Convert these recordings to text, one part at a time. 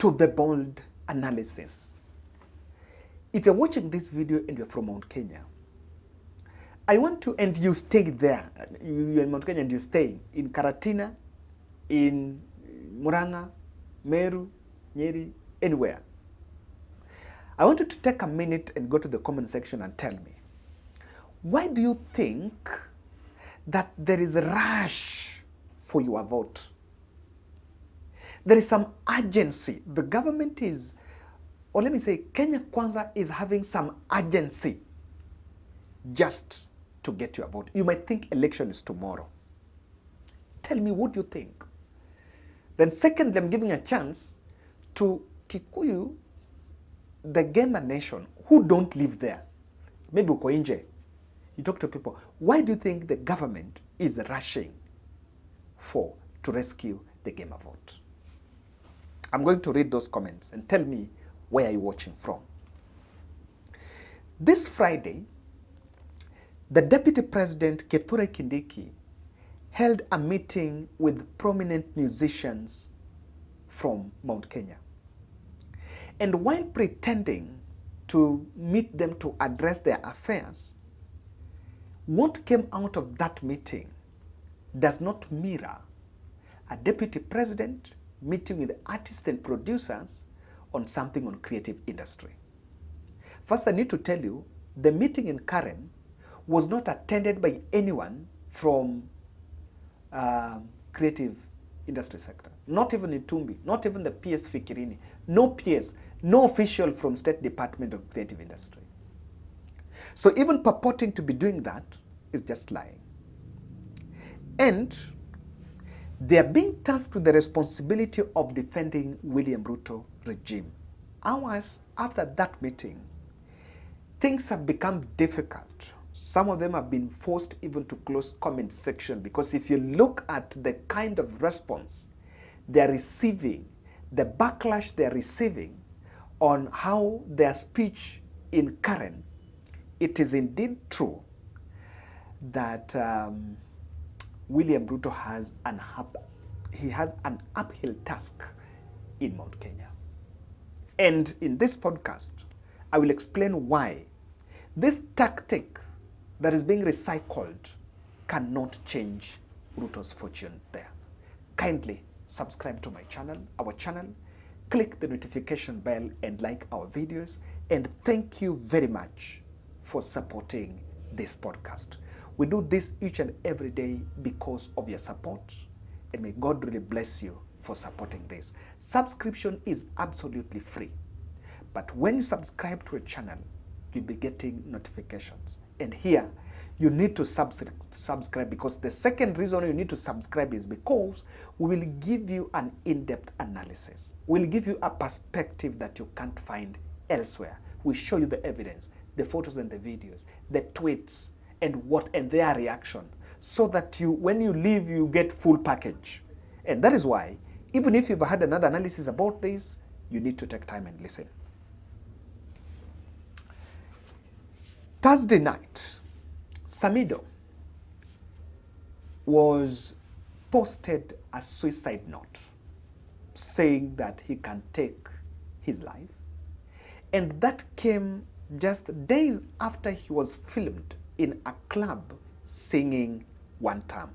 to the bold analysis. If you're watching this video and you're from Mount Kenya, I want to, and you stay there, you're in Mount Kenya and you stay in Karatina, in Muraya, Meru, Nyeri, anywhere. I want you to take a minute and go to the comment section and tell me, why do you think that there is a rush for your vote? There is some urgency. The government is, or let me say, Kenya Kwanza is having some urgency just to get your vote. You might think election is tomorrow. Tell me, what do you think? Then secondly, I'm giving a chance to Kikuyu, the Gamer Nation, who don't live there. Maybe uko nje. You talk to people. Why do you think the government is rushing to rescue the gamer vote? I'm going to read those comments and tell me where are you watching from. This Friday, the Deputy President Kithure Kindiki held a meeting with prominent musicians from Mount Kenya. And while pretending to meet them to address their affairs, what came out of that meeting does not mirror a deputy president meeting with artists and producers on something on creative industry. First, I need to tell you, the meeting in Karen was not attended by anyone from creative industry sector. Not even Itumbi, not even the PS Fikirini, no PS, no official from State Department of Creative Industry. So even purporting to be doing that is just lying. And they are being tasked with the responsibility of defending William Ruto regime. Hours after that meeting, things have become difficult. Some of them have been forced even to close comment section, because if you look at the kind of response they are receiving, the backlash they are receiving on how their speech in Karen, it is indeed true that William Ruto has an uphill task in Mount Kenya. And in this podcast, I will explain why this tactic that is being recycled cannot change Ruto's fortune there. Kindly subscribe to my channel, our channel, click the notification bell and like our videos. And thank you very much for supporting this podcast. We do this each and every day because of your support, and may God really bless you for supporting this. Subscription is absolutely free, but when you subscribe to a channel, you'll be getting notifications. And here, you need to subscribe, because the second reason you need to subscribe is because we will give you an in-depth analysis. We'll give you a perspective that you can't find elsewhere. We show you the evidence, the photos and the videos, the tweets, and their reaction, so that you, when you leave, you get full package. And that is why, even if you've had another analysis about this, you need to take time and listen. Thursday night, Samidoh was posted a suicide note saying that he can take his life. And that came just days after he was filmed in a club singing One Time.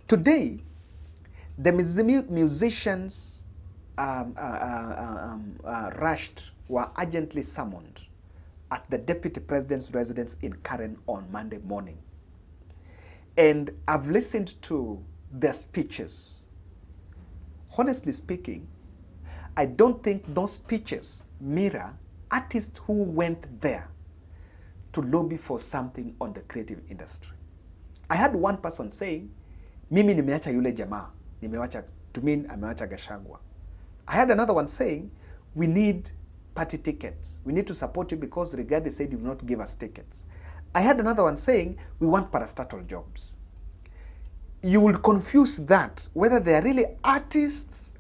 Today, the musicians were urgently summoned at the Deputy President's residence in Karen on Monday morning. And I've listened to their speeches. Honestly speaking, I don't think those speeches mirror artists who went there to lobby for something on the creative industry. I had one person saying mimi nimeacha yule jamaa, nimewacha to mean amewacha Gachagua. I had another one saying we need party tickets. We need to support you because Rigathi said he will not give us tickets. I had another one saying we want parastatal jobs. You will confuse that whether they are really artists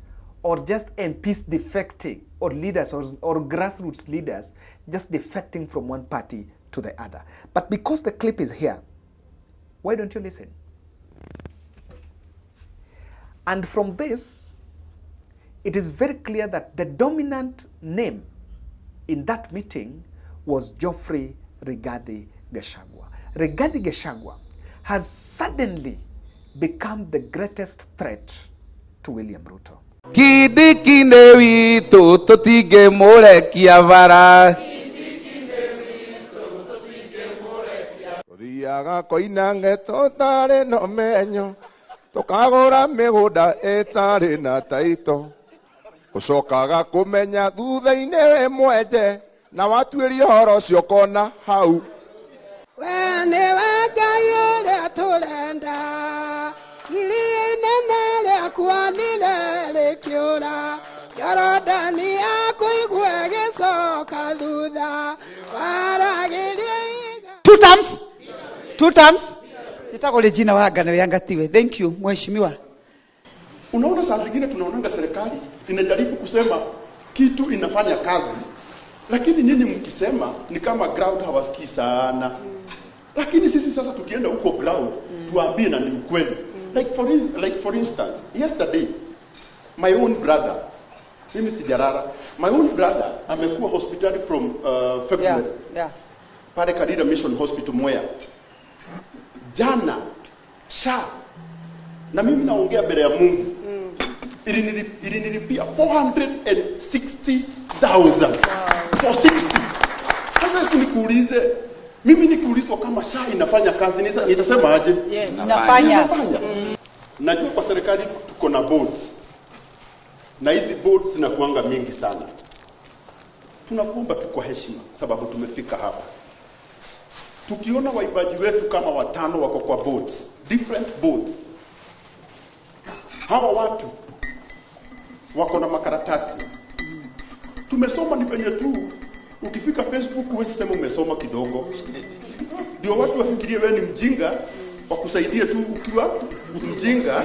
or just MPs defecting, or leaders or grassroots leaders just defecting from one party to the other. But because the clip is here, why don't you listen? And from this, it is very clear that the dominant name in that meeting was Geoffrey Rigathi Gachagua. Rigathi Gachagua has suddenly become the greatest threat to William Ruto. Kidikine witu tutige murekia vara Thiaga koina ngeto tare no menyo tukagora migunda etare na taito ucokaga kumenya thutha-ini we mwenje na watuĩria ũhoro ũcio kona hau we nĩ wenjagia rĩa tũrenda iria inene rĩakuanire rĩkĩũra Yorodani yakũigua gĩcoka thutha waragĩria Two terms. Nitako Regina Wagana Yangatiwe. Thank you, Mheshimiwa. Unaona saa zingine tunaonanga serikali inajaribu kusema kitu inafanya kazi, lakini nyinyi mkisema ni kama ground hawasikii sana. Lakini sisi sasa tukienda huko ground tuambie na ni ukweli. Like for instance, yesterday my own brother, mimi sijarara, my own brother amekuwa hospitali from February. Yeah. Pale Kadira Mission Hospital Muraya. Jana na mimi naongea mbele ya Mungu. Ilinilipia 460,000 for 60. Sasa nikuulize, mimi nikiulizwa kama SHA inafanya kazi nitasema aje? Yes, inafanya. Najua kwa serikali tuko na boards. Na hizi boards zinakuanga mingi sana. Tunakuomba tu kwa heshima sababu tumefika hapa. Tukiona waibaji wetu kama 5 wako kwa boards, different boards. Hawa watu wako na makaratasi. Tumesoma ni penye tu ukifika Facebook huwezi sema umesoma kidogo. Ndio watu wafikirie wewe ni mjinga, wakusaidie tu ukiwa mjinga.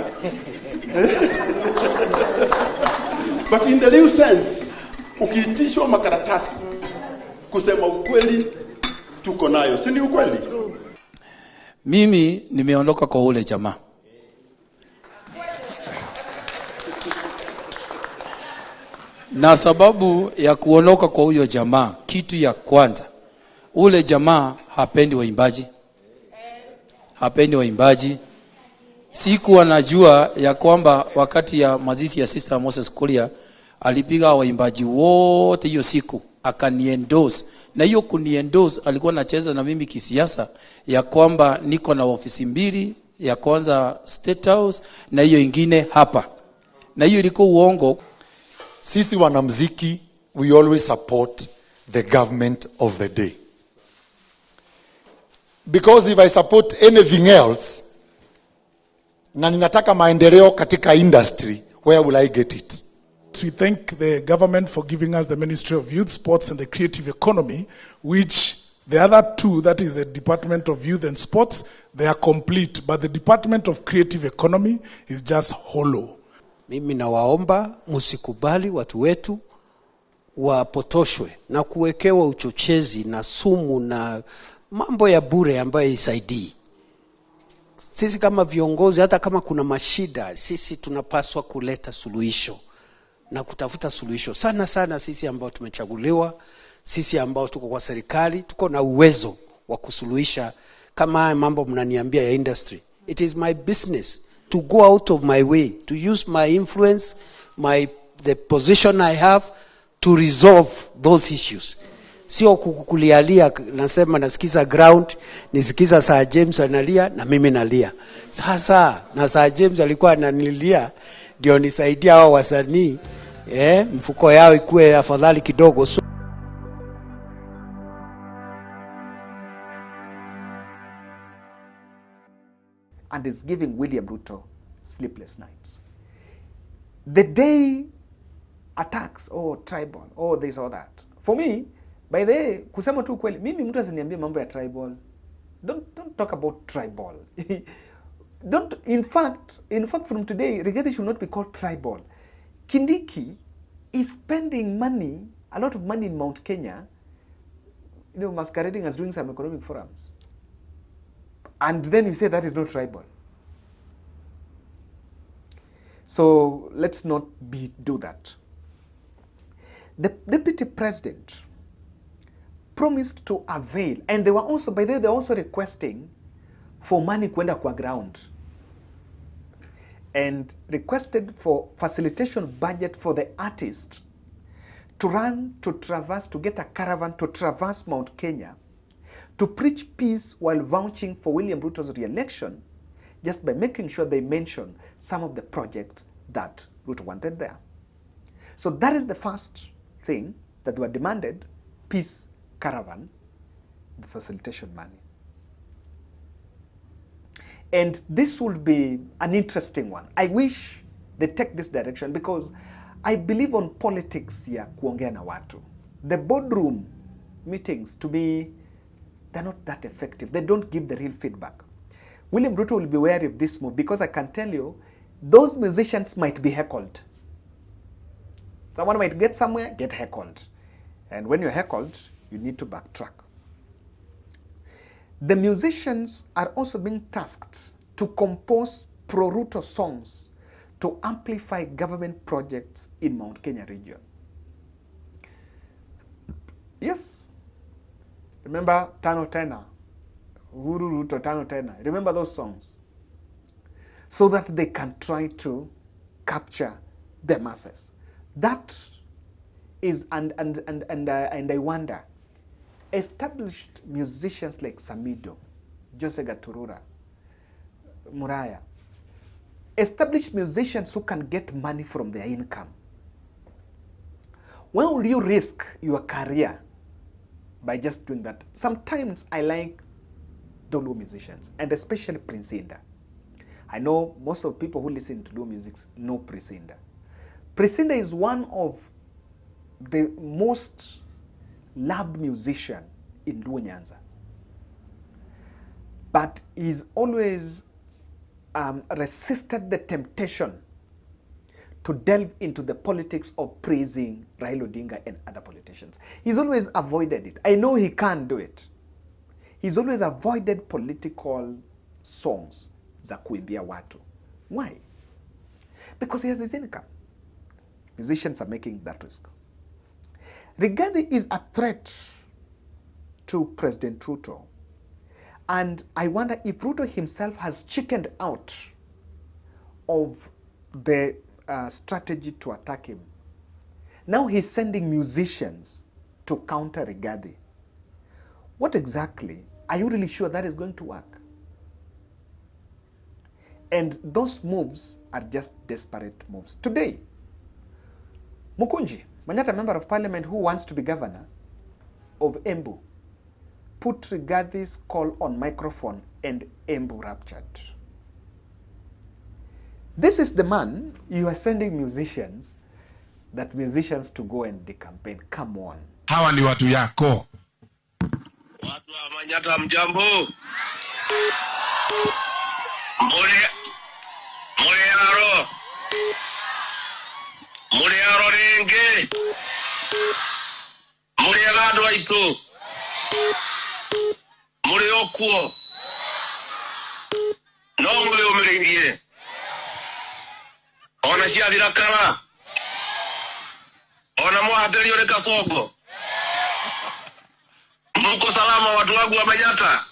But in the new sense, ukiitishwa makaratasi kusema ukweli tuko nayo, si ni ukweli? Mimi nimeondoka kwa ule jamaa. Na sababu ya kuondoka kwa huyo jamaa, kitu ya kwanza, ule jamaa hapendi waimbaji. Hapendi waimbaji. Siku anajua ya kwamba wakati ya mazishi ya Sister Moses Kuria alipiga waimbaji wote hiyo siku akaniendorse. Na hiyo kuniendorse alikuwa anacheza na mimi kisiasa ya kwamba niko na ofisi mbili, ya kwanza State House na hiyo ingine hapa. Na hiyo ilikuwa uongo. Sisi wanamuziki, we always support the government of the day. Because if I support anything else, na ninataka maendeleo katika industry, where will I get it? We thank the government for giving us the Ministry of Youth, Sports and the Creative Economy, which the other two, that is the Department of Youth and Sports, they are complete. But the Department of Creative Economy is just hollow. Mimi nawaomba msikubali watu wetu wapotoshwe na kuwekewa uchochezi na sumu na mambo ya bure ambayo isaidii. Sisi kama viongozi, hata kama kuna mashida, sisi tunapaswa kuleta suluhisho na kutafuta suluhisho. Sana sana sisi ambao tumechaguliwa, sisi ambao tuko kwa serikali, tuko na uwezo wa kusuluhisha kama mambo mnaniambia ya industry. It is my business to go out of my way, to use my influence, the position I have to resolve those issues. Sio kukulialia, nasema nasikiza ground, nisikiza Sir James analia na mimi nalia. Sasa na Sir James alikuwa ananilia ndio nisaidia hao wasanii mfuko yao ikuwe afadhali kidogo. and is giving William Ruto sleepless nights. The day attacks, tribal, this or that. For me, by the way, kusema tu kweli, mimi mtu asiniambie mambo ya tribal. Don't talk about tribal. In fact, from today, Rigathi should not be called tribal. Kindiki is spending money, a lot of money in Mount Kenya, masquerading as doing some economic forums. And then you say that is not tribal. So let's not do that. The deputy president promised to avail, and they were also, by the way, they're also requesting for money kwenda kwa ground, and requested for facilitation budget for the artist to get a caravan to traverse Mount Kenya, to preach peace while vouching for William Ruto's re-election, just by making sure they mention some of the projects that Ruto wanted there. So that is the first thing that were demanded, peace caravan, the facilitation money. And this will be an interesting one. I wish they take this direction, because I believe on politics ya kuongea na watu. The boardroom meetings, to me, they're not that effective. They don't give the real feedback. William Ruto will be wary of this move, because I can tell you, those musicians might be heckled. Someone might get somewhere, get heckled. And when you're heckled, you need to backtrack. The musicians are also being tasked to compose pro-Ruto songs to amplify government projects in Mount Kenya region. Yes. Remember Tano Tena, Uhuru Ruto Tano Tena. Remember those songs? So that they can try to capture the masses. That is, and I wonder, established musicians like Samidoh, Jose Gaturura, Muraya, established musicians who can get money from their income. When will you risk your career by just doing that? Sometimes I like the Luo musicians, and especially Prince Indah. I know most of the people who listen to Luo music know Prince Indah. Prince Indah is one of the most loved musician in Luo Nyanza. But he's always resisted the temptation to delve into the politics of praising Raila Odinga and other politicians. He's always avoided it. I know he can't do it. He's always avoided political songs za kuimbia watu. Why? Because he has his income. Musicians are making that risk. Rigathi is a threat to President Ruto. And I wonder if Ruto himself has chickened out of the strategy to attack him. Now he's sending musicians to counter Rigathi. What exactly? Are you really sure that is going to work? And those moves are just desperate moves. Today, Mukunji, Manyata member of parliament who wants to be governor of Embu, put Rigathi's call on microphone and Embu raptured. This is the man you are sending musicians to go and decampaign. Come on. Hawa ni watu yako. Watu wa Manyata mjambo. Muriaro renge. Muriagado aitu. Muriokuo. Nombe umiringie. Ona ciathira kara. Ona mwathĩrio nĩ kacongo. Mko salama watu wangu wa Manyata?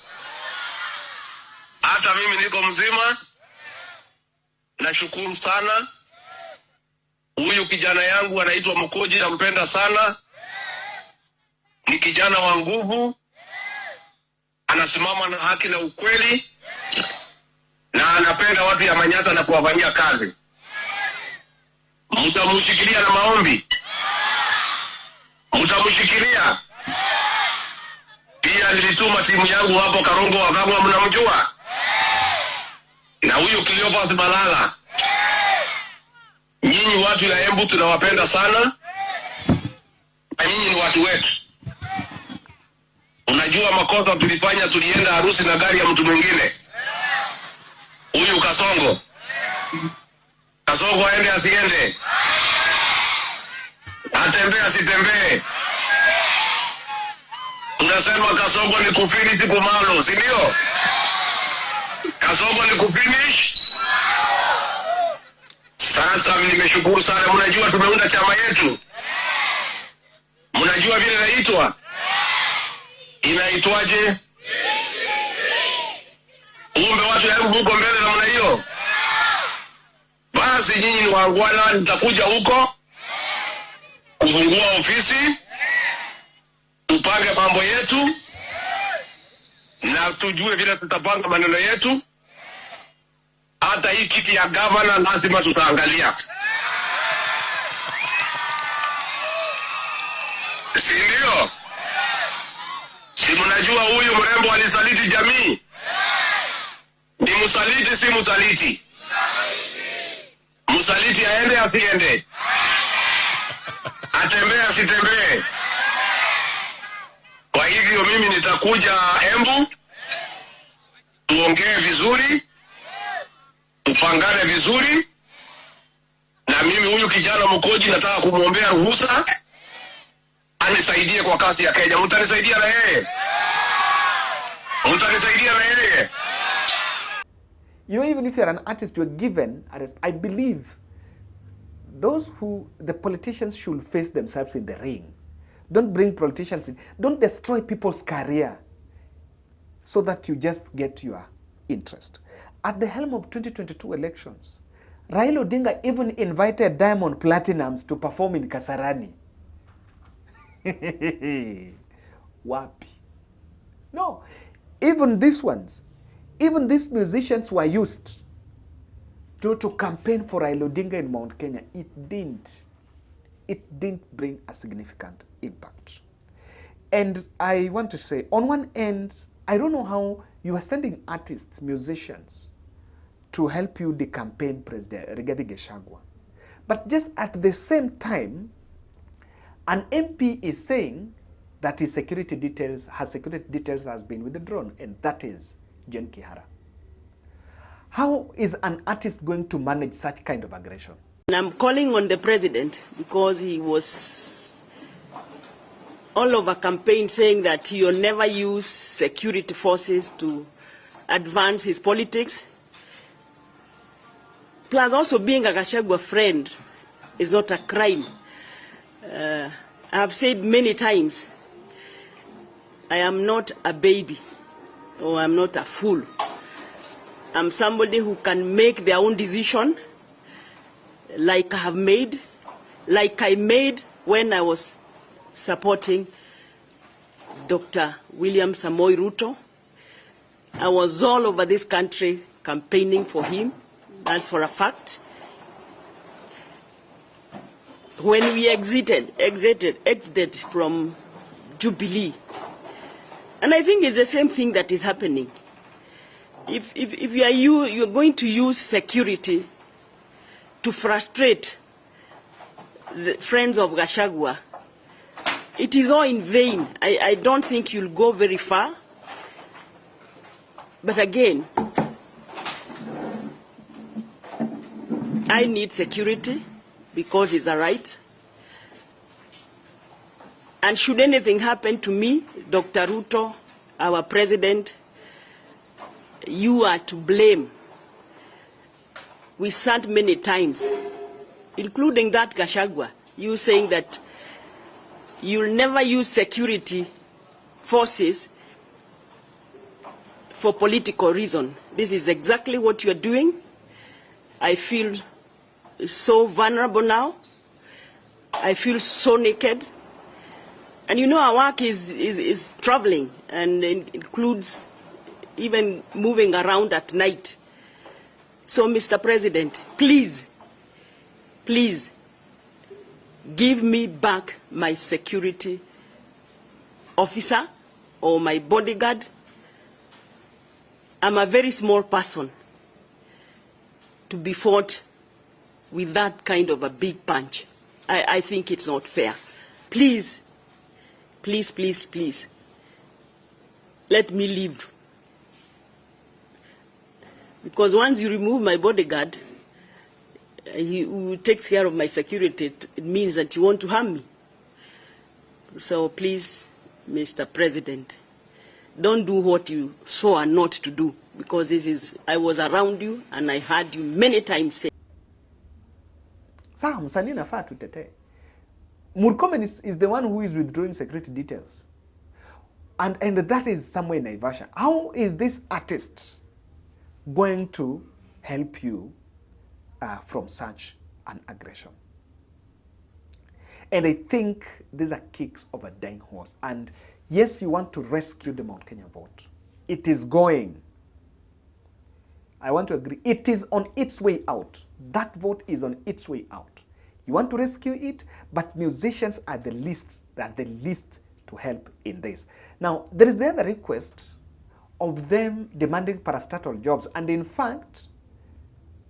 Hata mimi niko mzima. Nashukuru sana. Huyu kijana yangu anaitwa Mukoji, nampenda sana. Ni kijana wa nguvu. Anasimama na haki na ukweli. Na anapenda watu ya Manyata na kuwafanyia kazi. Mtamushikilia na maombi. Mtamushikilia. Pia nilituma timu yangu hapo Karongo, wakagwa mnamjua. huyu Cleophas Malala. Nyinyi watu ya Embu tunawapenda sana. Na nyinyi ni watu wetu. Unajua makosa tulifanya, tulienda harusi na gari ya mtu mwingine. Huyu Kasongo. Kasongo aende asiende. Atembee asitembee. Tunasema Kasongo ni kufinish kumalo, si ndio? Kasongo ni kufinish. Sasa nimeshukuru sana, mnajua tumeunda chama yetu. Mnajua vile inaitwa? Inaitwaje? Umbe watu ya huko mbele namna hiyo. Basi nyinyi ni wangwana, nitakuja huko kufungua ofisi, tupange mambo yetu na tujue vile tutapanga maneno yetu. Hata hii kiti ya gavana lazima tutaangalia. Si ndio? Si mnajua huyu mrembo alisaliti jamii? Ni msaliti si msaliti? Msaliti aende asiende? Atembee asitembee? Kwa hivyo mimi nitakuja Embu, tuongee vizuri, tupangane vizuri, na mimi huyu kijana Mkoji nataka kumwombea ruhusa anisaidie kwa kasi ya Kenya. Mtanisaidia na yeye? Mtanisaidia na yeye? You know, even if you're an artist, you're given, I believe, the politicians should face themselves in the ring. Don't bring politicians in. Don't destroy people's career so that you just get your interest. At the helm of 2022 elections, Raila Odinga even invited Diamond Platinums to perform in Kasarani. Wapi? No. Even these musicians were used to campaign for Raila Odinga in Mount Kenya. It didn't bring a significant impact. And I want to say, on one end, I don't know how you are sending artists, musicians, to help you decampaign President Rigathi Gachagua. But just at the same time, an MP is saying that his security details has been withdrawn, and that is Jen Kihara. How is an artist going to manage such kind of aggression? And I'm calling on the president because he was all over campaign saying that he will never use security forces to advance his politics. Plus also being a Gachagua friend is not a crime. I have said many times, I am not a baby or I'm not a fool. I'm somebody who can make their own decision like I made when I was supporting Dr. William Samoei Ruto. I was all over this country campaigning for him. That's for a fact. When we exited from Jubilee, and I think it's the same thing that is happening. If you're going to use security to frustrate the friends of Gachagua, it is all in vain. I don't think you'll go very far. But again, I need security because it's a right. And should anything happen to me, Dr. Ruto, our president, you are to blame. We said many times, including that Gachagua, you saying that you'll never use security forces for political reason. This is exactly what you're doing. I feel so vulnerable now. I feel so naked. And you know our work is traveling and it includes even moving around at night. So, Mr. President, please, please, give me back my security officer or my bodyguard. I'm a very small person. to be fought with that kind of a big punch. I think it's not fair. Please, please, please, please, let me live. Because once you remove my bodyguard, who takes care of my security, it means that you want to harm me. So please, Mr. President, don't do what you swore not to do, because I was around you and I heard you many times say. Sasa msanii nafaa tutetee. Murkomen is the one who is withdrawing security details. And that is somewhere in Naivasha. How is this artist going to help you from such an aggression? And I think these are kicks of a dying horse. And yes, you want to rescue the Mount Kenya vote. It is going. I want to agree. It is on its way out. That vote is on its way out. You want to rescue it, but musicians are the least to help in this. Now, there is the other request of them demanding parastatal jobs. And in fact,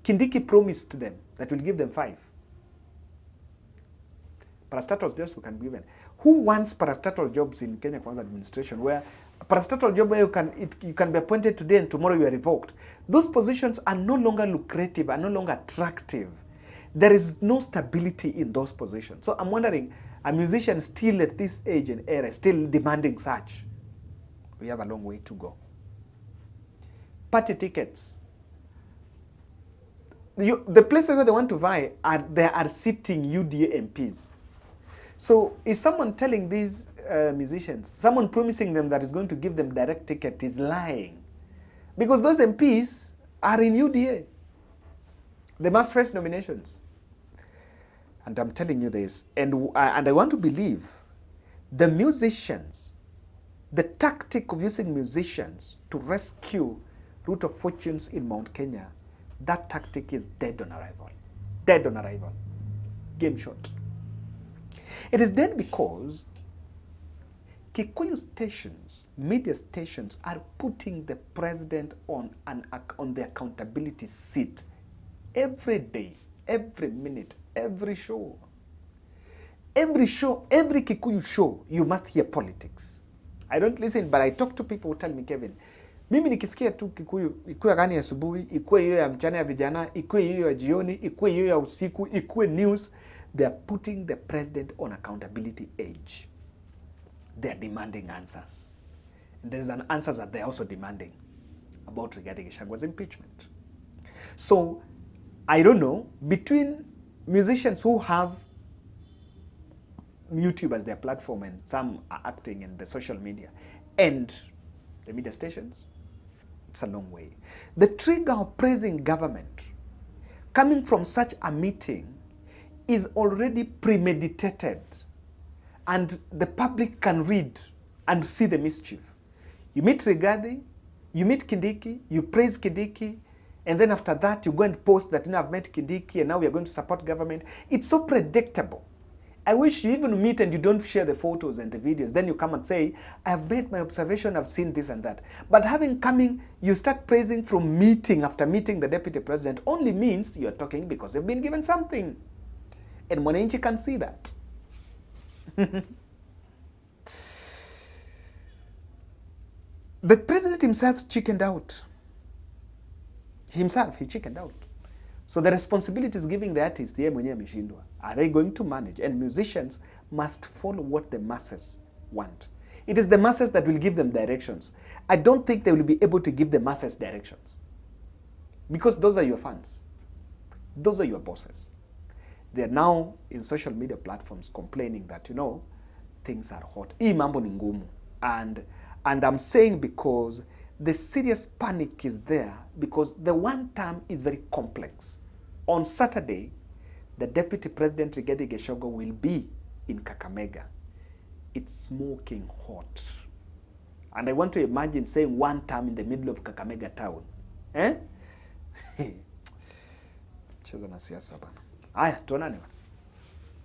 Kindiki promised them that we'll give them 5. Parastatal jobs we can be given. Who wants parastatal jobs in Kenya Kwanza administration, where a parastatal job where you can be appointed today and tomorrow you are revoked? Those positions are no longer lucrative, are no longer attractive. There is no stability in those positions. So I'm wondering, are musicians still at this age and era still demanding such? We have a long way to go. Party tickets. The places where they want to vie, they are sitting UDA MPs. So is someone telling these musicians, someone promising them that is going to give them direct ticket is lying? Because those MPs are in UDA. They must face nominations. And I'm telling you this, and I want to believe the musicians, the tactic of using musicians to rescue Ruto fortunes in Mount Kenya, that tactic is dead on arrival. Dead on arrival. Game shot. It is dead because Kikuyu stations, media stations, are putting the president on the accountability seat every day, every minute, every show. Every show, every Kikuyu show, you must hear politics. I don't listen, but I talk to people who tell me, Kevin, mimi nikisikia tu Kikuyu, ikuwe gani ya asubuhi, ikuwe hiyo ya mchana ya vijana, ikuwe hiyo ya jioni, ikuwe hiyo ya usiku, ikuwe news, they are putting the president on accountability age. They are demanding answers. And there's an answer that they're also demanding about Rigathi Gachagwa's impeachment. So, I don't know, between musicians who have YouTube as their platform and some are acting in the social media and the media stations, it's a long way. The trigger of praising government coming from such a meeting is already premeditated, and the public can read and see the mischief. You meet Rigathi, you meet Kindiki, you praise Kindiki, and then after that you go and post that, I've met Kindiki and now we are going to support government. It's so predictable. I wish you even meet and you don't share the photos and the videos. Then you come and say, I've made my observation, I've seen this and that. But you start praising from meeting after meeting the deputy president only means you're talking because you've been given something. And Mwananchi can see that. The president himself chickened out. He chickened out. So the responsibility is giving the artist, are they going to manage? And musicians must follow what the masses want. It is the masses that will give them directions. I don't think they will be able to give the masses directions. Because those are your fans. Those are your bosses. They are now in social media platforms complaining that, things are hot. Hii mambo ni ngumu. And I'm saying because the serious panic is there because the one term is very complex. On Saturday, the Deputy President Rigathi Gachagua will be in Kakamega. It's smoking hot. And I want to imagine saying one term in the middle of Kakamega town. Cheza na siasa bana. Aya, tuonane.